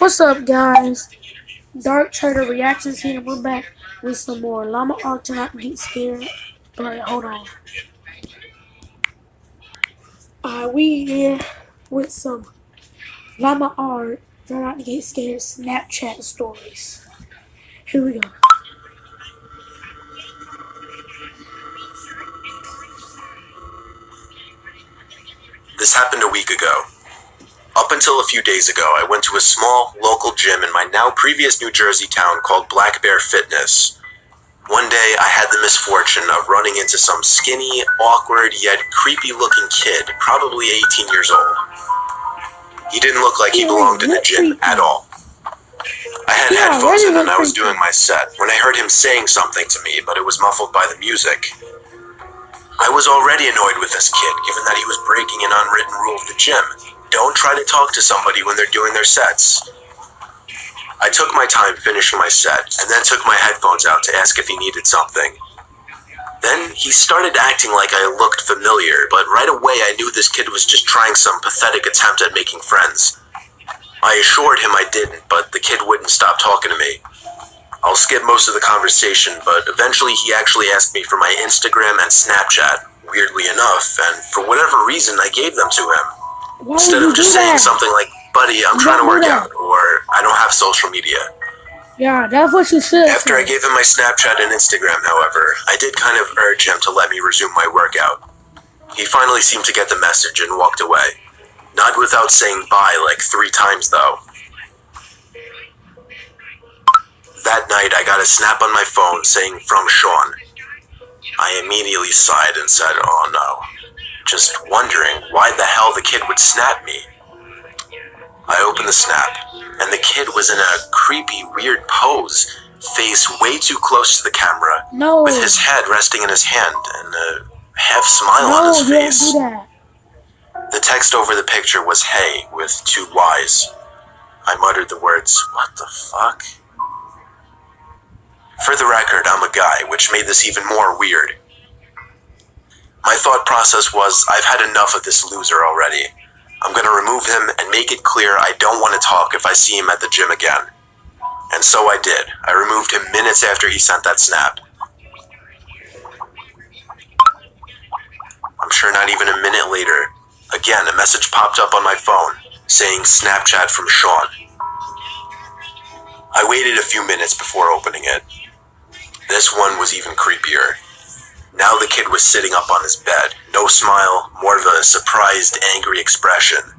What's up, guys? Dark Trader Reactions here. We're back with some more Llama Art to not get scared. But hold on. We here with some Llama Art to not get scared Snapchat stories. Here we go. This happened a week ago. Up until a few days ago, I went to a small, local gym in my now previous New Jersey town called Black Bear Fitness. One day, I had the misfortune of running into some skinny, awkward, yet creepy-looking kid, probably 18 years old. He didn't look like he belonged in the gym at all. I had headphones in and I was doing my set when I heard him saying something to me, but it was muffled by the music. I was already annoyed with this kid, given that he was breaking an unwritten rule of the gym. Don't try to talk to somebody when they're doing their sets. I took my time finishing my set, and then took my headphones out to ask if he needed something. Then he started acting like I looked familiar, but right away I knew this kid was just trying some pathetic attempt at making friends. I assured him I didn't, but the kid wouldn't stop talking to me. I'll skip most of the conversation, but eventually he actually asked me for my Instagram and Snapchat, weirdly enough, and for whatever reason I gave them to him. Instead of just saying something like, "Buddy, I'm trying to work out," or "I don't have social media." Yeah, that's what you said. After I gave him my Snapchat and Instagram, however, I did kind of urge him to let me resume my workout. He finally seemed to get the message and walked away. Not without saying bye like 3 times, though. That night, I got a snap on my phone saying, "From Sean." I immediately sighed and said, "Oh no," just wondering why the hell the kid would snap me. I opened the snap, and the kid was in a creepy, weird pose, face way too close to the camera, with his head resting in his hand and a half smile on his face. Don't do that. The text over the picture was "Hey" with 2 Y's. I muttered the words, "What the fuck?" For the record, I'm a guy, which made this even more weird. My thought process was, I've had enough of this loser already. I'm gonna remove him and make it clear I don't want to talk if I see him at the gym again. And so I did. I removed him minutes after he sent that snap. I'm sure not even a minute later, again, a message popped up on my phone saying Snapchat from Sean. I waited a few minutes before opening it. This one was even creepier. Now the kid was sitting up on his bed, no smile, more of a surprised, angry expression.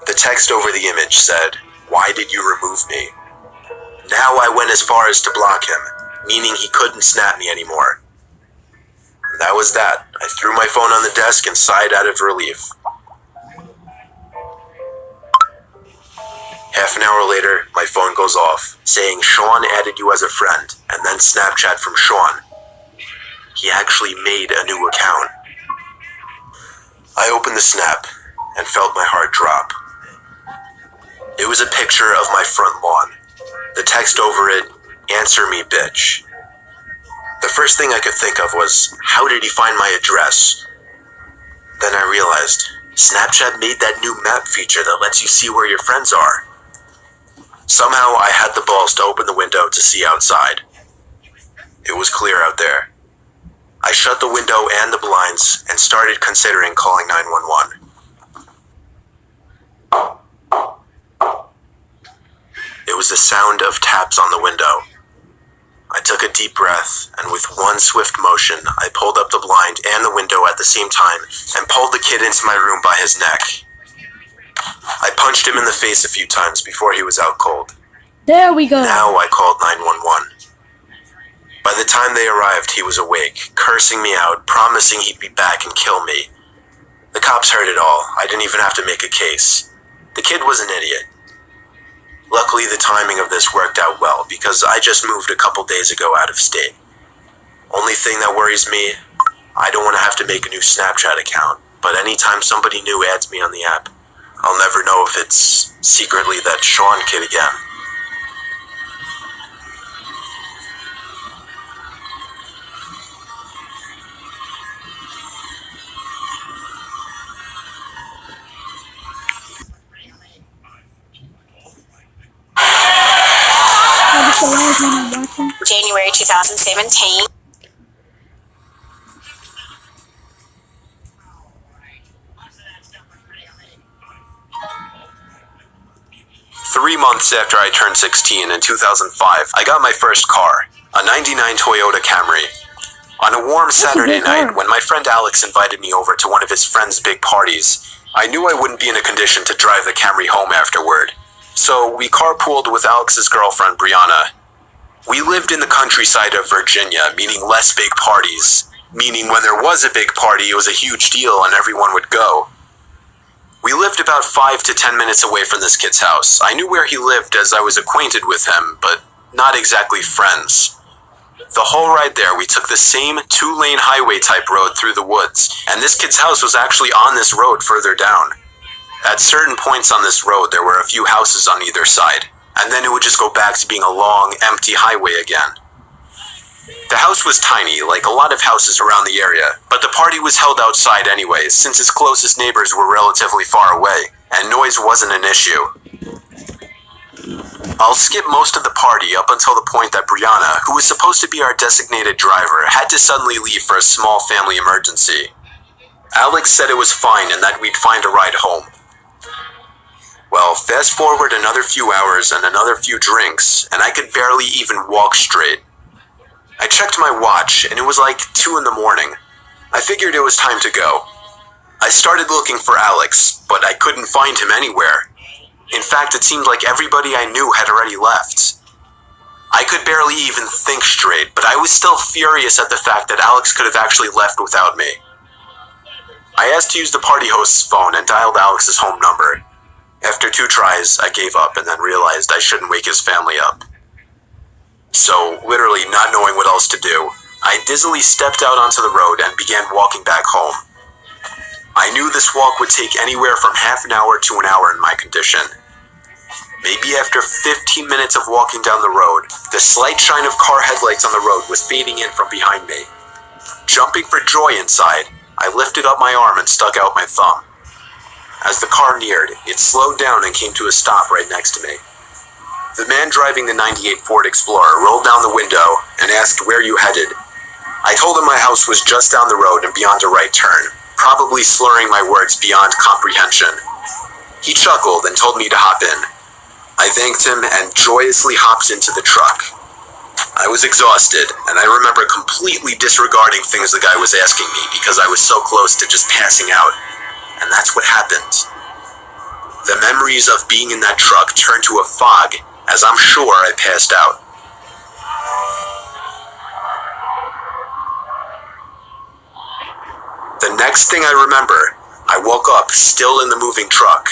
The text over the image said, "Why did you remove me?" Now I went as far as to block him, meaning he couldn't snap me anymore. That was that. I threw my phone on the desk and sighed out of relief. Half an hour later, my phone goes off, saying Sean added you as a friend, and then Snapchat from Sean. He actually made a new account. I opened the snap and felt my heart drop. It was a picture of my front lawn. The text over it, "Answer me, bitch." The first thing I could think of was, how did he find my address? Then I realized, Snapchat made that new map feature that lets you see where your friends are. Somehow I had the balls to open the window to see outside. It was clear out there. I shut the window and the blinds and started considering calling 911. It was the sound of taps on the window. I took a deep breath, and with one swift motion, I pulled up the blind and the window at the same time and pulled the kid into my room by his neck. I punched him in the face a few times before he was out cold. There we go. Now I called 911. By the time they arrived, he was awake, cursing me out, promising he'd be back and kill me. The cops heard it all. I didn't even have to make a case. The kid was an idiot. Luckily, the timing of this worked out well because I just moved a couple days ago out of state. Only thing that worries me, I don't want to have to make a new Snapchat account, but anytime somebody new adds me on the app, I'll never know if it's secretly that Sean kid again. January 2017. 3 months after I turned 16 in 2005, I got my first car, a 99 Toyota Camry. On a warm Saturday night, when my friend Alex invited me over to one of his friend's big parties, I knew I wouldn't be in a condition to drive the Camry home afterward. So we carpooled with Alex's girlfriend, Brianna. We lived in the countryside of Virginia, meaning less big parties. Meaning when there was a big party, it was a huge deal and everyone would go. We lived about 5 to 10 minutes away from this kid's house. I knew where he lived as I was acquainted with him, but not exactly friends. The whole ride there, we took the same 2-lane highway type road through the woods, and this kid's house was actually on this road further down. At certain points on this road, there were a few houses on either side, and then it would just go back to being a long, empty highway again. The house was tiny, like a lot of houses around the area, but the party was held outside anyways, since its closest neighbors were relatively far away, and noise wasn't an issue. I'll skip most of the party up until the point that Brianna, who was supposed to be our designated driver, had to suddenly leave for a small family emergency. Alex said it was fine and that we'd find a ride home. Well, fast forward another few hours and another few drinks, and I could barely even walk straight. I checked my watch, and it was like 2 in the morning. I figured it was time to go. I started looking for Alex, but I couldn't find him anywhere. In fact, it seemed like everybody I knew had already left. I could barely even think straight, but I was still furious at the fact that Alex could have actually left without me. I asked to use the party host's phone and dialed Alex's home number. After 2 tries, I gave up and then realized I shouldn't wake his family up. So, literally not knowing what else to do, I dizzily stepped out onto the road and began walking back home. I knew this walk would take anywhere from half an hour to an hour in my condition. Maybe after 15 minutes of walking down the road, the slight shine of car headlights on the road was fading in from behind me. Jumping for joy inside, I lifted up my arm and stuck out my thumb. As the car neared, it slowed down and came to a stop right next to me. The man driving the '98 Ford Explorer rolled down the window and asked where you headed. I told him my house was just down the road and beyond a right turn, probably slurring my words beyond comprehension. He chuckled and told me to hop in. I thanked him and joyously hopped into the truck. I was exhausted, and I remember completely disregarding things the guy was asking me because I was so close to just passing out. And that's what happened. The memories of being in that truck turned to a fog, as I'm sure I passed out. The next thing I remember, I woke up still in the moving truck.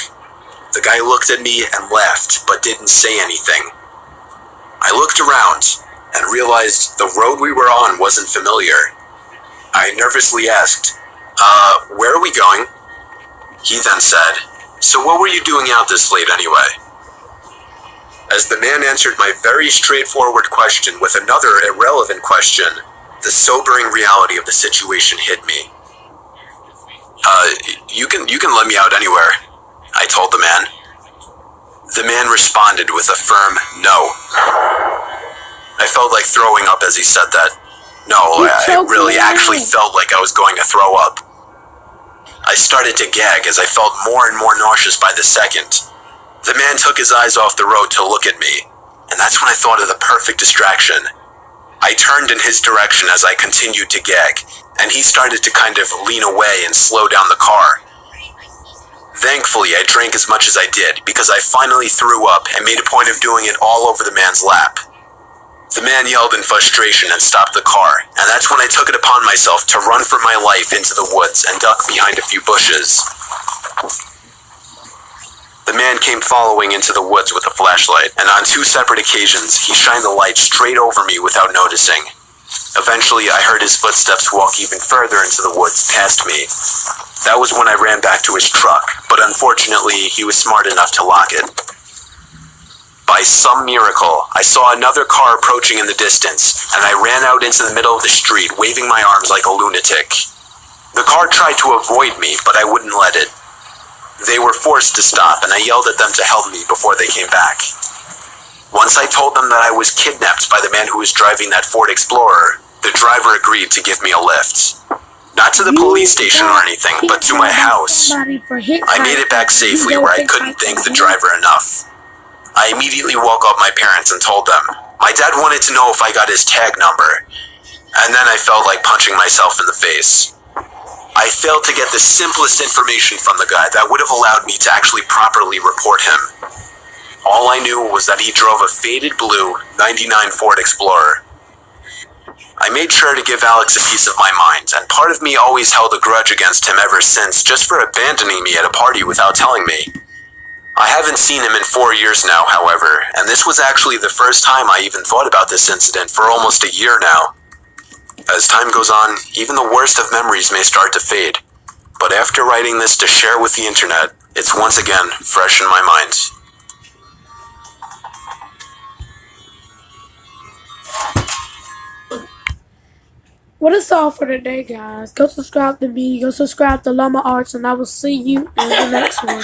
The guy looked at me and laughed, but didn't say anything. I looked around and realized the road we were on wasn't familiar. I nervously asked, where are we going? He then said, so what were you doing out this late anyway? As the man answered my very straightforward question with another irrelevant question, the sobering reality of the situation hit me. You can let me out anywhere, I told the man. The man responded with a firm no. I felt like throwing up as he said that. No, I really actually felt like I was going to throw up. I started to gag as I felt more and more nauseous by the second. The man took his eyes off the road to look at me, and that's when I thought of the perfect distraction. I turned in his direction as I continued to gag, and he started to kind of lean away and slow down the car. Thankfully, I drank as much as I did because I finally threw up and made a point of doing it all over the man's lap. The man yelled in frustration and stopped the car, and that's when I took it upon myself to run for my life into the woods and duck behind a few bushes. The man came following into the woods with a flashlight, and on 2 separate occasions, he shined the light straight over me without noticing. Eventually, I heard his footsteps walk even further into the woods past me. That was when I ran back to his truck, but unfortunately, he was smart enough to lock it. By some miracle, I saw another car approaching in the distance, and I ran out into the middle of the street, waving my arms like a lunatic. The car tried to avoid me, but I wouldn't let it. They were forced to stop, and I yelled at them to help me before they came back. Once I told them that I was kidnapped by the man who was driving that Ford Explorer, the driver agreed to give me a lift. Not to the police station or anything, but to my house. I made it back safely where I couldn't thank the driver enough. I immediately woke up my parents and told them. My dad wanted to know if I got his tag number, and then I felt like punching myself in the face. I failed to get the simplest information from the guy that would have allowed me to actually properly report him. All I knew was that he drove a faded blue '99 Ford Explorer. I made sure to give Alex a piece of my mind, and part of me always held a grudge against him ever since, just for abandoning me at a party without telling me. I haven't seen him in 4 years now, however, and this was actually the first time I even thought about this incident for almost a year now. As time goes on, even the worst of memories may start to fade, but after writing this to share with the internet, it's once again fresh in my mind. Well, that's all for today, guys. Go subscribe to me, go subscribe to Lama Arts, and I will see you in the next one.